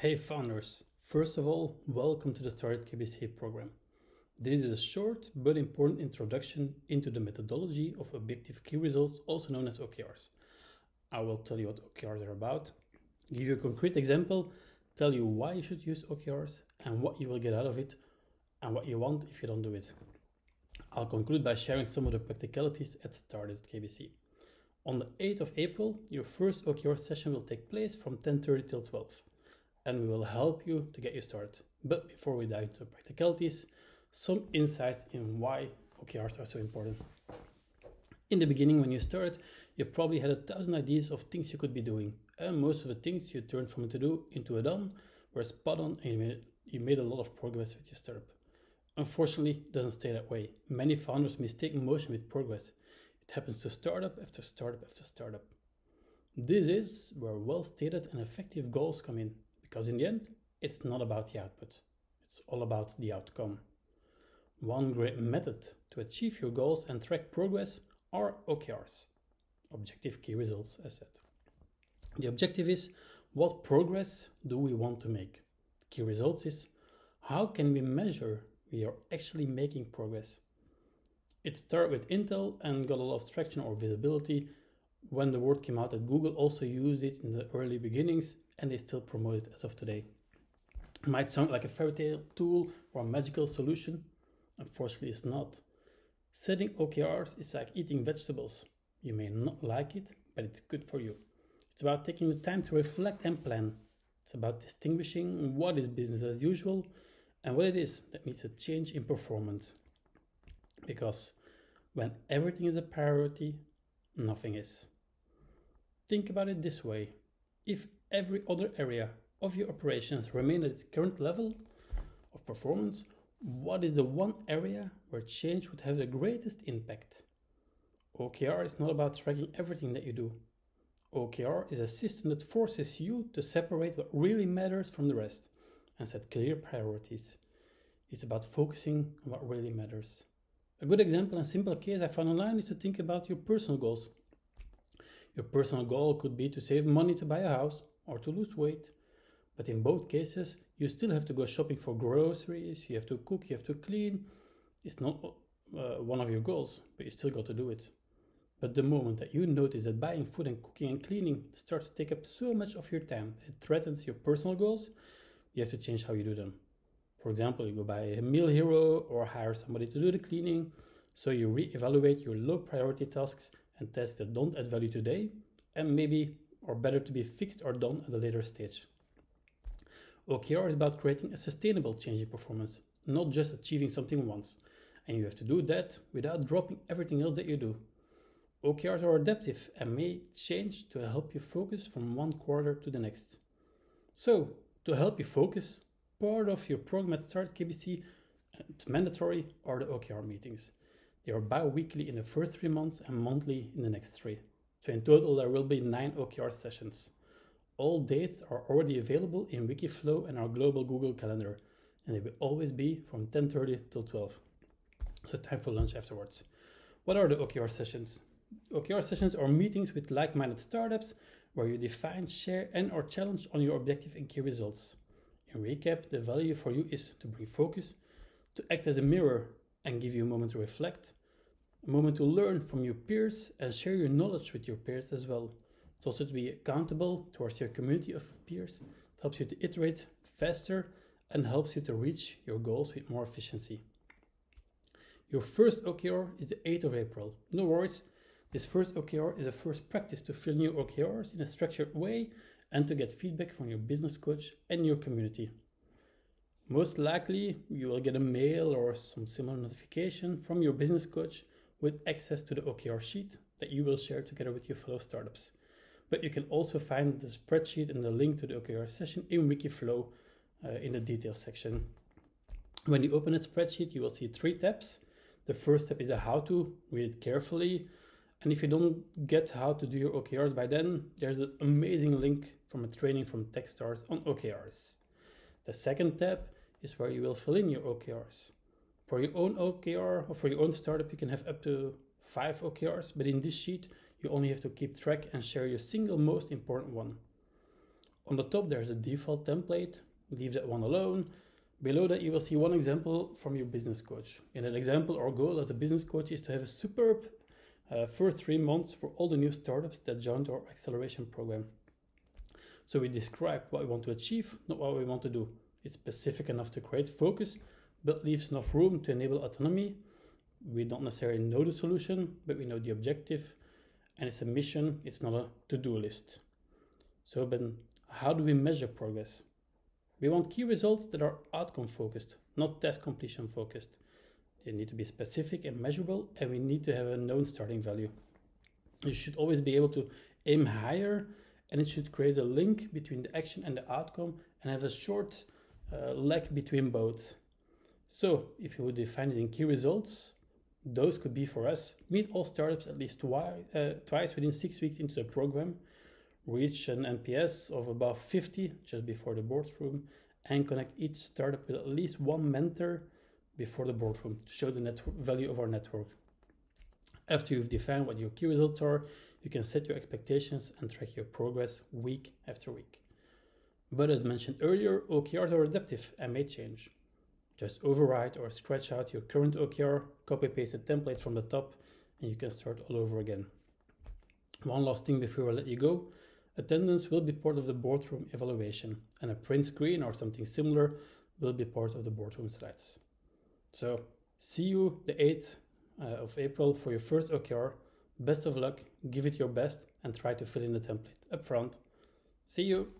Hey founders, first of all, welcome to the Start KBC program. This is a short but important introduction into the methodology of objective key results, also known as OKRs. I will tell you what OKRs are about, give you a concrete example, tell you why you should use OKRs and what you will get out of it and what you want if you don't do it. I'll conclude by sharing some of the practicalities at Start at KBC. On the 8th of April, your first OKR session will take place from 10:30 till 12. And we will help you to get you started. But before we dive into practicalities, some insights in why OKRs are so important. In the beginning, when you started, you probably had 1,000 ideas of things you could be doing, and most of the things you turned from a to-do into a done were spot on, and you made a lot of progress with your startup. Unfortunately, it doesn't stay that way. Many founders mistake motion with progress. It happens to startup after startup after startup. This is where well-stated and effective goals come in. Because in the end, it's not about the output, it's all about the outcome. One great method to achieve your goals and track progress are OKRs, objective key results, as said. The objective is, what progress do we want to make? Key results is, how can we measure we are actually making progress? It started with Intel and got a lot of traction or visibility. When the word came out that Google also used it in the early beginnings, and they still promote it as of today. It might sound like a fairy tale tool or a magical solution. Unfortunately, it's not. Setting OKRs is like eating vegetables. You may not like it, but it's good for you. It's about taking the time to reflect and plan. It's about distinguishing what is business as usual and what it is that needs a change in performance. Because when everything is a priority, nothing is. Think about it this way. If every other area of your operations remain at its current level of performance, what is the one area where change would have the greatest impact? OKR is not about tracking everything that you do. OKR is a system that forces you to separate what really matters from the rest and set clear priorities. It's about focusing on what really matters. A good example and simple case I found online is to think about your personal goals. Your personal goal could be to save money to buy a house or to lose weight. But in both cases, you still have to go shopping for groceries, you have to cook, you have to clean. It's not one of your goals, but you still got to do it. But the moment that you notice that buying food and cooking and cleaning starts to take up so much of your time, it threatens your personal goals, you have to change how you do them. For example, you go buy a meal hero or hire somebody to do the cleaning. So you reevaluate your low priority tasks and tasks that don't add value today, and maybe or better to be fixed or done at a later stage. OKR is about creating a sustainable change in performance, not just achieving something once, and you have to do that without dropping everything else that you do. OKRs are adaptive and may change to help you focus from one quarter to the next. So, to help you focus, part of your program at Start KBC and mandatory are the OKR meetings. They are bi-weekly in the first 3 months and monthly in the next 3. So in total, there will be 9 OKR sessions. All dates are already available in Wikiflow and our global Google Calendar, and they will always be from 10:30 till 12. So time for lunch afterwards. What are the OKR sessions? OKR sessions are meetings with like-minded startups where you define, share, and or challenge on your objective and key results. In recap, the value for you is to bring focus, to act as a mirror and give you a moment to reflect, a moment to learn from your peers and share your knowledge with your peers as well. It's also to be accountable towards your community of peers. It helps you to iterate faster and helps you to reach your goals with more efficiency. Your first OKR is the 8th of April. No worries, this first OKR is a first practice to fill new OKRs in a structured way and to get feedback from your business coach and your community. Most likely, you will get a mail or some similar notification from your business coach with access to the OKR sheet that you will share together with your fellow startups. But you can also find the spreadsheet and the link to the OKR session in Wikiflow in the details section. When you open that spreadsheet, you will see 3 tabs. The first tab is a how-to, read it carefully. And if you don't get how to do your OKRs by then, there's an amazing link from a training from Techstars on OKRs. The second tab is where you will fill in your OKRs. For your own OKR or for your own startup, you can have up to 5 OKRs, but in this sheet, you only have to keep track and share your single most important one. On the top, there's a default template. Leave that one alone. Below that, you will see one example from your business coach. In that example, our goal as a business coach is to have a superb first 3 months for all the new startups that joined our acceleration program. So we describe what we want to achieve, not what we want to do. It's specific enough to create focus, but leaves enough room to enable autonomy. We don't necessarily know the solution, but we know the objective, and it's a mission, it's not a to-do list. So then, how do we measure progress? We want key results that are outcome focused, not task completion focused. They need to be specific and measurable, and we need to have a known starting value. You should always be able to aim higher, and it should create a link between the action and the outcome and have a short lag between both. So if you would define it in key results, those could be for us: meet all startups at least twice within 6 weeks into the program, reach an NPS of above 50 just before the boardroom, and connect each startup with at least one mentor before the boardroom to show the value of our network. After you've defined what your key results are, you can set your expectations and track your progress week after week. But as mentioned earlier, OKRs are adaptive and may change. Just override or scratch out your current OKR, copy-paste the template from the top, and you can start all over again. One last thing before I let you go: attendance will be part of the boardroom evaluation, and a print screen or something similar will be part of the boardroom slides. So, see you the 8th of April for your first OKR. Best of luck, give it your best, and try to fill in the template up front. See you!